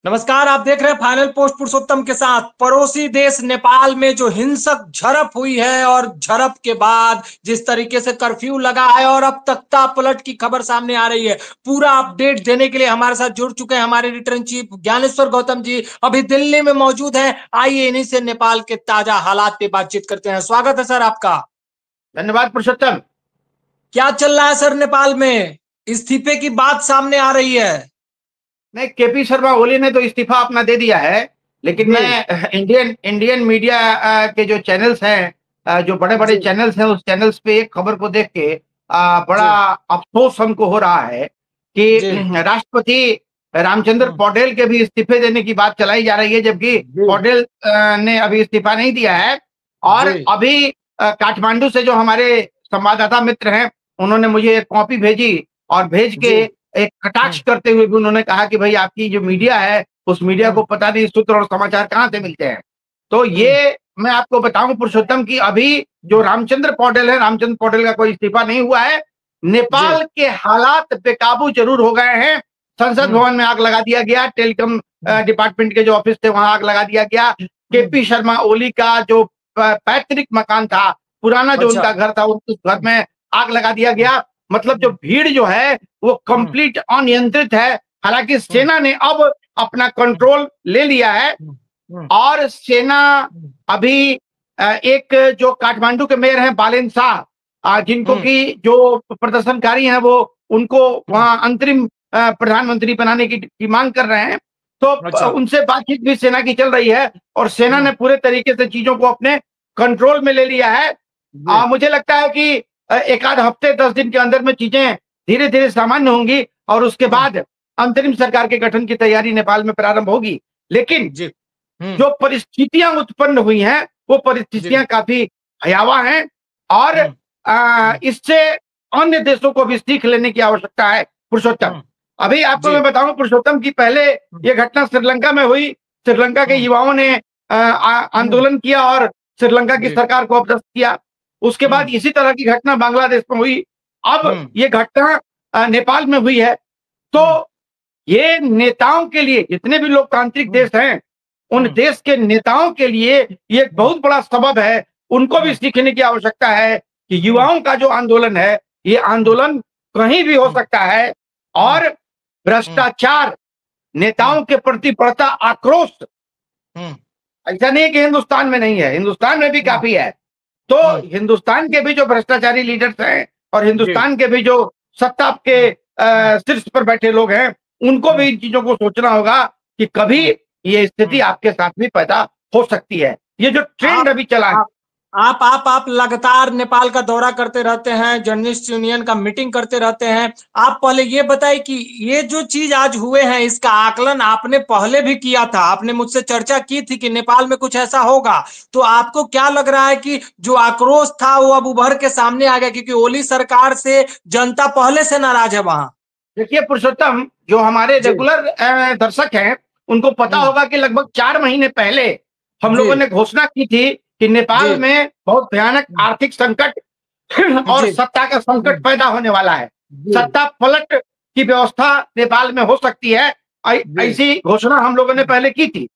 नमस्कार। आप देख रहे हैं फाइनल पोस्ट पुरुषोत्तम के साथ। पड़ोसी देश नेपाल में जो हिंसक झड़प हुई है और झड़प के बाद जिस तरीके से कर्फ्यू लगा है और अब तख्ता पलट की खबर सामने आ रही है, पूरा अपडेट देने के लिए हमारे साथ जुड़ चुके हैं हमारे editor in chief Gyaneshwar Gautam ji, अभी दिल्ली में मौजूद है। आइए इन्हीं से नेपाल के ताजा हालात पे बातचीत करते हैं। स्वागत है सर आपका। धन्यवाद पुरुषोत्तम। क्या चल रहा है सर नेपाल में? इस्तीफे की बात सामने आ रही है। नहीं, केपी शर्मा ओली ने तो इस्तीफा अपना दे दिया है, लेकिन मैं इंडियन मीडिया के जो चैनल्स हैं, जो बड़े बड़े चैनल्स हैं, उस चैनल्स पे एक खबर को देख के बड़ा अफसोस हमको हो रहा है कि राष्ट्रपति रामचंद्र पौडेल के भी इस्तीफे देने की बात चलाई जा रही है, जबकि पौडेल ने अभी इस्तीफा नहीं दिया है। और अभी काठमांडू से जो हमारे संवाददाता मित्र हैं, उन्होंने मुझे एक कॉपी भेजी और भेज के एक कटाक्ष करते हुए भी उन्होंने कहा कि भाई आपकी जो मीडिया है, उस मीडिया को पता नहीं सूत्र और समाचार कहाँ से मिलते हैं। तो ये मैं आपको बताऊं पुरुषोत्तम कि अभी जो रामचंद्र पौडेल है, रामचंद्र पौडेल का कोई इस्तीफा नहीं हुआ है। नेपाल के हालात बेकाबू जरूर हो गए हैं। संसद भवन में आग लगा दिया गया, टेलीकॉम डिपार्टमेंट के जो ऑफिस थे वहां आग लगा दिया गया। केपी शर्मा ओली का जो पैतृक मकान था, पुराना जो उनका घर था, उस घर में आग लगा दिया गया। मतलब जो भीड़ जो है वो कंप्लीट अनियंत्रित है। हालांकि सेना ने अब अपना कंट्रोल ले लिया है और सेना अभी एक जो काठमांडू के मेयर हैं बालेन शाह, जिनको की जो प्रदर्शनकारी हैं वो उनको वहां अंतरिम प्रधानमंत्री बनाने की मांग कर रहे हैं। तो उनसे बातचीत भी सेना की चल रही है और सेना ने पूरे तरीके से चीजों को अपने कंट्रोल में ले लिया है। मुझे लगता है कि एक आध हफ्ते 10 दिन के अंदर में चीजें धीरे धीरे सामान्य होंगी और उसके बाद अंतरिम सरकार के गठन की तैयारी नेपाल में प्रारंभ होगी। लेकिन जो परिस्थितियां उत्पन्न हुई हैं वो परिस्थितियां काफी भयावह हैं और इससे अन्य देशों को भी सीख लेने की आवश्यकता है पुरुषोत्तम। अभी आपको मैं बताऊं पुरुषोत्तम की पहले ये घटना श्रीलंका में हुई। श्रीलंका के युवाओं ने आंदोलन किया और श्रीलंका की सरकार को अपदस्थ किया। उसके बाद इसी तरह की घटना बांग्लादेश में हुई। अब ये घटना नेपाल में हुई है। तो ये नेताओं के लिए, जितने भी लोकतांत्रिक देश हैं, उन देश के नेताओं के लिए ये एक बहुत बड़ा सबब है। उनको भी सीखने की आवश्यकता है कि युवाओं का जो आंदोलन है, ये आंदोलन कहीं भी हो सकता है और भ्रष्टाचार, नेताओं के प्रति बढ़ता आक्रोश, ऐसा नहीं कि हिंदुस्तान में नहीं है, हिंदुस्तान में भी काफी है। तो हिंदुस्तान के भी जो भ्रष्टाचारी लीडर्स हैं और हिंदुस्तान के भी जो सत्ता के शीर्ष पर बैठे लोग हैं, उनको भी इन चीजों को सोचना होगा कि कभी ये स्थिति आपके साथ भी पैदा हो सकती है। ये जो ट्रेंड अभी चला है। आप लगातार नेपाल का दौरा करते रहते हैं, जर्नलिस्ट यूनियन का मीटिंग करते रहते हैं। आप पहले ये बताइए कि ये जो चीज आज हुए हैं, इसका आकलन आपने पहले भी किया था, आपने मुझसे चर्चा की थी कि नेपाल में कुछ ऐसा होगा। तो आपको क्या लग रहा है कि जो आक्रोश था वो अब उभर के सामने आ गया, क्योंकि ओली सरकार से जनता पहले से नाराज है वहां? देखिए पुरुषोत्तम, जो हमारे रेगुलर दर्शक हैं उनको पता होगा कि लगभग 4 महीने पहले हम लोगों ने घोषणा की थी कि नेपाल में बहुत भयानक आर्थिक संकट और सत्ता का संकट पैदा होने वाला है। सत्ता पलट की व्यवस्था नेपाल में हो सकती है। ऐसी घोषणा हम लोगों ने पहले की थी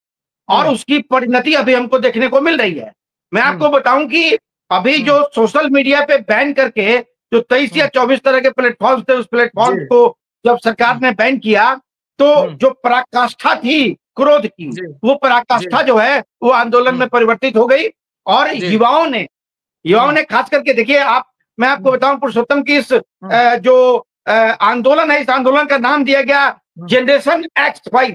और उसकी परिणति अभी हमको देखने को मिल रही है। मैं आपको बताऊं कि अभी जो सोशल मीडिया पे बैन करके जो 23 या 24 तरह के प्लेटफॉर्म थे, उस प्लेटफॉर्म को जब सरकार ने बैन किया तो जो पराकाष्ठा थी क्रोध की, वो पराकाष्ठा जो है वो आंदोलन में परिवर्तित हो गई और युवाओं ने खास करके, देखिए मैं आपको बताऊं पुरुषोत्तम की इस जो आंदोलन है, इस आंदोलन का नाम दिया गया जनरेशन X5,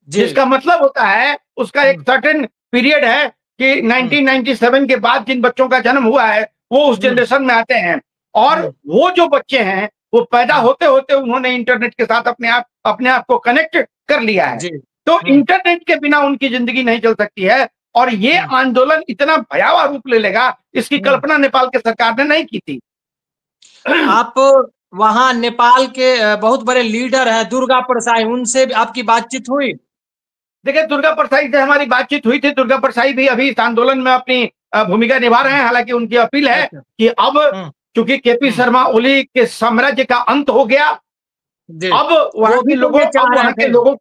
जिसका मतलब होता है उसका एक सर्टेन पीरियड है कि 1997 के बाद जिन बच्चों का जन्म हुआ है वो उस जनरेशन में आते हैं। और वो जो बच्चे हैं वो पैदा होते होते उन्होंने इंटरनेट के साथ अपने आप को कनेक्ट कर लिया है। तो इंटरनेट के बिना उनकी जिंदगी नहीं चल सकती है और ये आंदोलन इतना भयावह रूप ले लेगा, इसकी कल्पना नेपाल के सरकार ने नहीं की थी। आप वहां नेपाल के बहुत बड़े लीडर हैं दुर्गा परसाई, उनसे आपकी बातचीत हुई? देखिए, दुर्गा परसाई से हमारी बातचीत हुई थी। दुर्गा परसाई भी अभी इस आंदोलन में अपनी भूमिका निभा रहे हैं। हालांकि उनकी अपील है कि अब चूंकि केपी शर्मा ओली के साम्राज्य का अंत हो गया, अब वहां के लोगों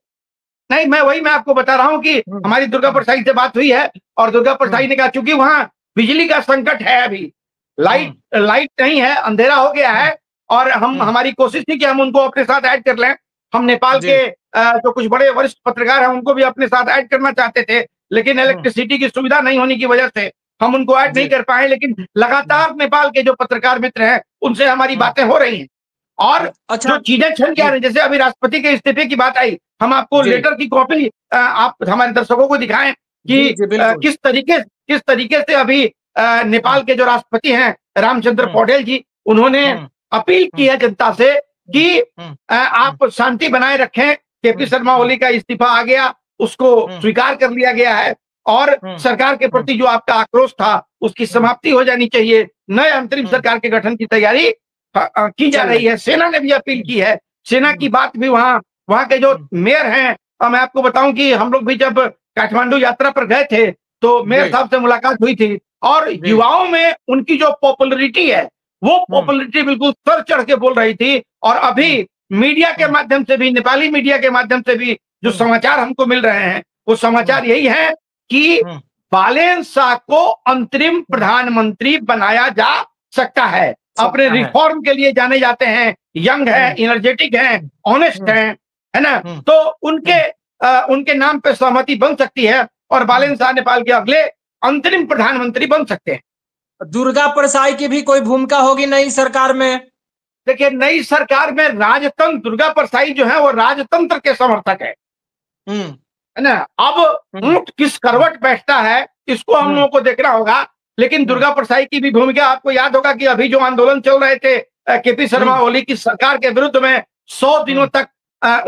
नहीं, मैं आपको बता रहा हूँ कि हमारी दुर्गा परसाई से बात हुई है और दुर्गा परसाई ने कहा चूंकि वहां बिजली का संकट है, अभी लाइट नहीं है, अंधेरा हो गया है, और हमारी कोशिश थी कि हम उनको अपने साथ ऐड कर लें। हम नेपाल के जो कुछ बड़े वरिष्ठ पत्रकार हैं उनको भी अपने साथ ऐड करना चाहते थे, लेकिन इलेक्ट्रिसिटी की सुविधा नहीं होने की वजह से हम उनको ऐड नहीं कर पाए। लेकिन लगातार नेपाल के जो पत्रकार मित्र हैं उनसे हमारी बातें हो रही हैं, और अच्छा, जो चीजें चल के आ रही, जैसे अभी राष्ट्रपति के इस्तीफे की बात आई, हम आपको लेटर की कॉपी आप हमारे दर्शकों को दिखाएं कि किस तरीके से अभी नेपाल के जो राष्ट्रपति हैं रामचंद्र पौडेल जी, उन्होंने अपील की है जनता से कि आप शांति बनाए रखें। केपी शर्मा ओली का इस्तीफा आ गया, उसको स्वीकार कर लिया गया है, और सरकार के प्रति जो आपका आक्रोश था उसकी समाप्ति हो जानी चाहिए। नए अंतरिम सरकार के गठन की तैयारी की जा रही है। सेना ने भी अपील की है, सेना की बात भी वहां के जो मेयर हैं, और मैं आपको बताऊं कि हम लोग भी जब काठमांडू यात्रा पर गए थे तो मेयर साहब से मुलाकात हुई थी, और युवाओं में उनकी जो पॉपुलरिटी है वो पॉपुलरिटी बिल्कुल सर चढ़ के बोल रही थी। और अभी मीडिया के माध्यम से भी, नेपाली मीडिया के माध्यम से भी जो समाचार हमको मिल रहे हैं वो समाचार यही है कि बालेन शाह को अंतरिम प्रधानमंत्री बनाया जा सकता है। अपने रिफॉर्म के लिए जाने जाते हैं, यंग है, एनर्जेटिक है, ऑनेस्ट है ना, तो उनके नाम पे सहमति बन सकती है और बालेन शाह नेपाल के अगले अंतरिम प्रधानमंत्री बन सकते हैं। दुर्गा परसाई की भी कोई भूमिका होगी नई सरकार में? देखिए, नई सरकार में राजतंत्र, दुर्गा परसाई जो है वो राजतंत्र के समर्थक है ना। अब ऊंट किस करवट बैठता है इसको हम लोगों को देखना होगा, लेकिन दुर्गा परसाई की भी भूमिका, आपको याद होगा कि अभी जो आंदोलन चल रहे थे केपी शर्मा ओली की सरकार के विरुद्ध में, 100 दिनों तक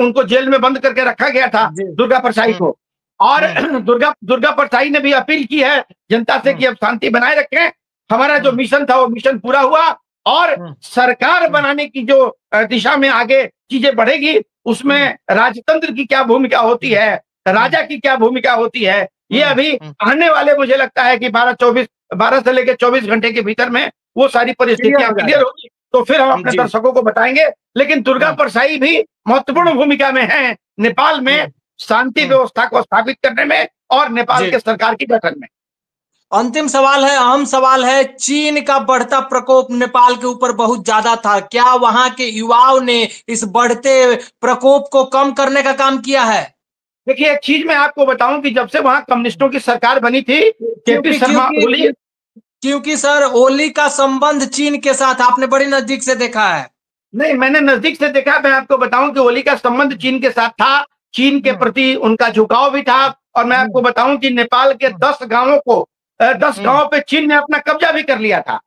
उनको जेल में बंद करके रखा गया था दुर्गा परसाई को, और दुर्गा परसाई ने भी अपील की है जनता से कि अब शांति बनाए रखें। हमारा जो मिशन था वो मिशन पूरा हुआ, और सरकार बनाने की जो दिशा में आगे चीजें बढ़ेगी उसमें राजतंत्र की क्या भूमिका होती है, राजा की क्या भूमिका होती है, ये अभी आने वाले, मुझे लगता है कि 12 से लेकर 24 घंटे के भीतर में वो सारी परिस्थितियां क्लियर होगी, तो फिर हम अपने दर्शकों को बताएंगे। लेकिन दुर्गा परसाई भी महत्वपूर्ण भूमिका में है नेपाल में शांति व्यवस्था को स्थापित करने में और नेपाल के सरकार की गठन में। अंतिम सवाल है, अहम सवाल है, चीन का बढ़ता प्रकोप नेपाल के ऊपर बहुत ज्यादा था, क्या वहां के युवाओं ने इस बढ़ते प्रकोप को कम करने का काम किया है? देखिए, एक चीज मैं आपको बताऊं कि जब से वहां कम्युनिस्टों की सरकार बनी थी, केपी शर्मा ओली, क्योंकि सर ओली का संबंध चीन के साथ आपने बड़ी नजदीक से देखा है। नहीं, मैंने नजदीक से देखा, मैं आपको बताऊं कि ओली का संबंध चीन के साथ था, चीन के प्रति उनका झुकाव भी था, और मैं आपको बताऊं कि नेपाल के 10 गांवों पे चीन ने अपना कब्जा भी कर लिया था।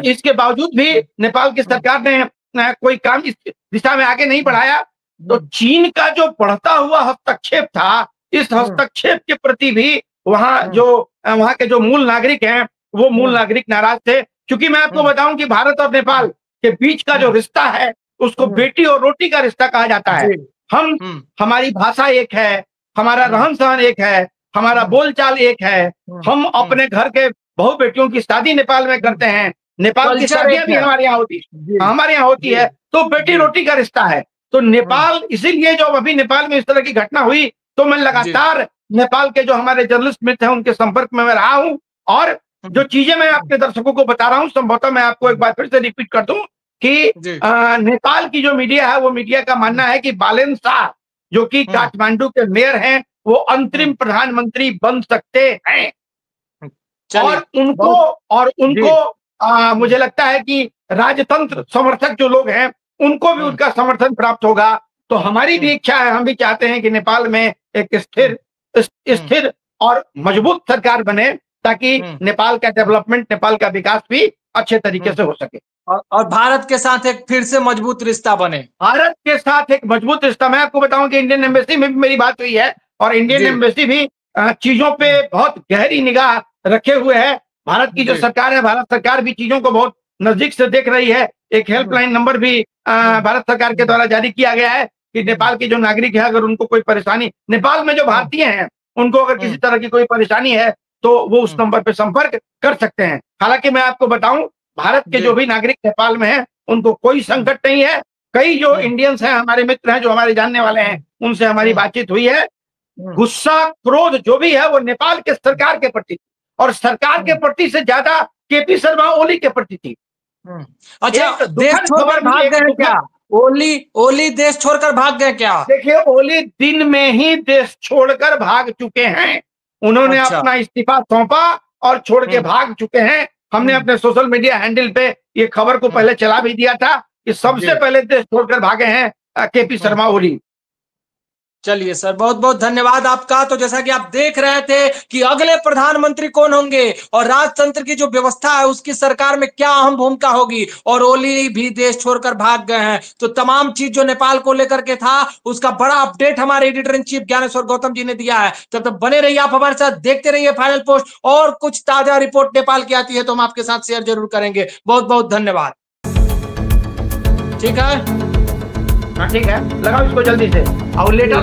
इसके बावजूद भी नेपाल की सरकार ने कोई काम इस दिशा में आगे नहीं बढ़ाया। तो चीन का जो बढ़ता हुआ हस्तक्षेप था, इस हस्तक्षेप के प्रति भी वहां के जो मूल नागरिक हैं वो मूल नागरिक नाराज थे, क्योंकि मैं आपको बताऊं कि भारत और नेपाल के बीच का जो रिश्ता है उसको बेटी और रोटी का रिश्ता कहा जाता है। हमारी भाषा एक है, हमारा रहन सहन एक है, हमारा बोलचाल एक है, हम अपने घर के बहू बेटियों की शादी नेपाल में करते हैं, नेपाल की शादियां भी हमारे यहाँ होती है, तो बेटी रोटी का रिश्ता है। तो नेपाल, इसीलिए जो अभी नेपाल में इस तरह की घटना हुई तो मैं लगातार नेपाल के जो हमारे जर्नलिस्ट मित्र हैं उनके संपर्क में मैं रहा हूं, और जो चीजें मैं अपने दर्शकों को बता रहा हूं, संभवतः मैं आपको एक बार फिर से रिपीट कर दूं कि नेपाल की जो मीडिया है वो मीडिया का मानना है कि बालेन शाह जो कि काठमांडू के मेयर हैं वो अंतरिम प्रधानमंत्री बन सकते हैं, और उनको मुझे लगता है कि राजतंत्र समर्थक जो लोग हैं उनको भी उनका समर्थन प्राप्त होगा। तो हमारी भी इच्छा है, हम भी चाहते हैं कि नेपाल में एक स्थिर और मजबूत सरकार बने, ताकि नेपाल का डेवलपमेंट, नेपाल का विकास भी अच्छे तरीके से हो सके, और भारत के साथ एक फिर से मजबूत रिश्ता बने। भारत के साथ एक मजबूत रिश्ता, मैं आपको बताऊं कि इंडियन एम्बेसी में भी मेरी बात हुई है, और इंडियन एम्बेसी भी चीजों पे बहुत गहरी निगाह रखे हुए है। भारत की जो सरकार है, भारत सरकार भी चीजों को बहुत नजदीक से देख रही है। एक हेल्पलाइन नंबर भी भारत सरकार के द्वारा जारी किया गया है कि नेपाल के जो नागरिक है, अगर उनको कोई परेशानी, नेपाल में जो भारतीय हैं उनको अगर किसी तरह की कोई परेशानी है तो वो उस नंबर पे संपर्क कर सकते हैं। हालांकि मैं आपको बताऊं, भारत के जो भी नागरिक नेपाल में हैं उनको कोई संकट नहीं है, कई जो इंडियंस हैं, हमारे मित्र हैं, जो हमारे जानने वाले हैं, उनसे हमारी बातचीत हुई है। गुस्सा, क्रोध जो भी है वो नेपाल के सरकार के प्रति, और सरकार के प्रति से ज्यादा केपी शर्मा ओली के प्रति थी। अच्छा, देश छोड़कर भाग गए क्या? ओली देश छोड़कर भाग गए क्या? देखिए, ओली दिन में ही देश छोड़कर भाग चुके हैं। उन्होंने अपना इस्तीफा सौंपा और छोड़ के भाग चुके हैं। हमने अपने सोशल मीडिया हैंडल पे ये खबर को पहले चला भी दिया था कि सबसे पहले देश छोड़कर भागे हैं केपी शर्मा ओली। चलिए सर, बहुत बहुत धन्यवाद आपका। तो जैसा कि आप देख रहे थे कि अगले प्रधानमंत्री कौन होंगे और राजतंत्र की जो व्यवस्था है उसकी सरकार में क्या अहम भूमिका होगी, और ओली भी देश छोड़कर भाग गए हैं। तो तमाम चीज जो नेपाल को लेकर के था उसका बड़ा अपडेट हमारे editor in chief Gyaneshwar Gautam ji ने दिया है। तब तक बने रहिए आप हमारे साथ, देखते रहिए फाइनल पोस्ट, और कुछ ताजा रिपोर्ट नेपाल की आती है तो हम आपके साथ शेयर जरूर करेंगे। बहुत बहुत धन्यवाद। ठीक है, हाँ ठीक है, लगाओ इसको जल्दी से और लेटर